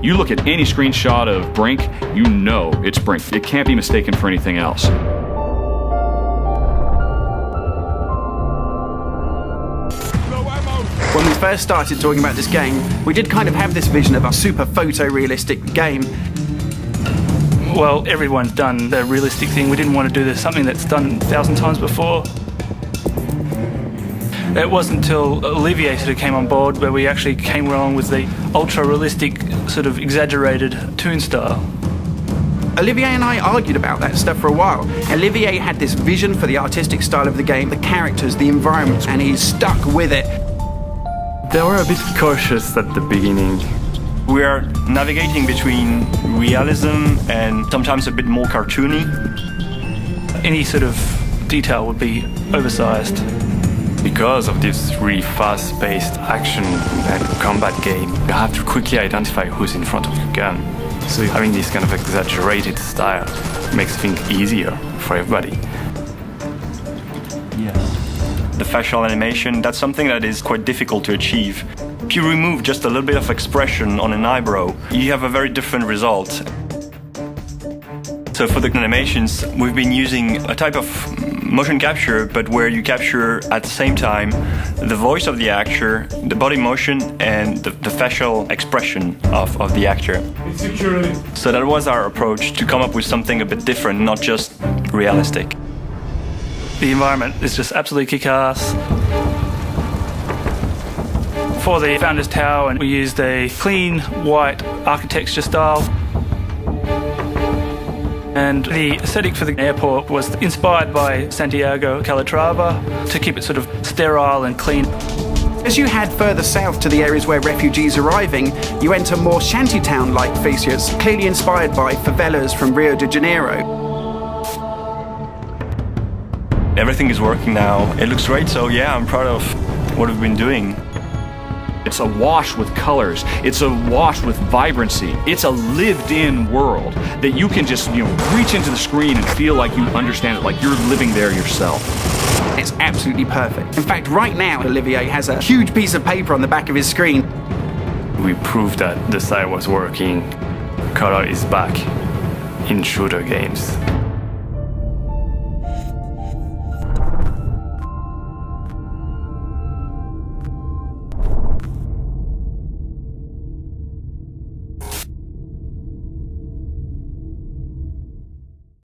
You look at any screenshot of Brink, you know it's Brink. It can't be mistaken for anything else. When we first started talking about this game, we did kind of have this vision of a super photorealistic game. Well, everyone's done the realistic thing. We didn't want to do something that's done 1,000 times before. It wasn't until Olivier sort of came on board where we actually came along with the ultra-realistic, sort of exaggerated toon style. Olivier and I argued about that stuff for a while. Olivier had this vision for the artistic style of the game, the characters, the environment, and he's stuck with it. They were a bit cautious at the beginning. We are navigating between realism and sometimes a bit more cartoony. Any sort of detail would be oversized. Because of this really fast-paced action and combat game, you have to quickly identify who's in front of your gun. So having this kind of exaggerated style makes things easier for everybody. The facial animation, that's something that is quite difficult to achieve. If you remove just a little bit of expression on an eyebrow, you have a very different result. So for the animations, we've been using a type of motion capture, but where you capture at the same time the voice of the actor, the body motion, and the facial expression of the actor. So that was our approach, to come up with something a bit different, not just realistic. The environment is just absolutely kick-ass. For the Founders Tower, we used a clean white architecture style. And the aesthetic for the airport was inspired by Santiago Calatrava to keep it sort of sterile and clean. As you head further south to the areas where refugees are arriving, you enter more shantytown-like features, clearly inspired by favelas from Rio de Janeiro. Everything is working now. It looks great, so yeah, I'm proud of what we've been doing. It's awash with colors. It's awash with vibrancy. It's a lived-in world that you can just, reach into the screen and feel like you understand it, like you're living there yourself. It's absolutely perfect. In fact, right now, Olivier has a huge piece of paper on the back of his screen. We proved that the style was working. Color is back in shooter games.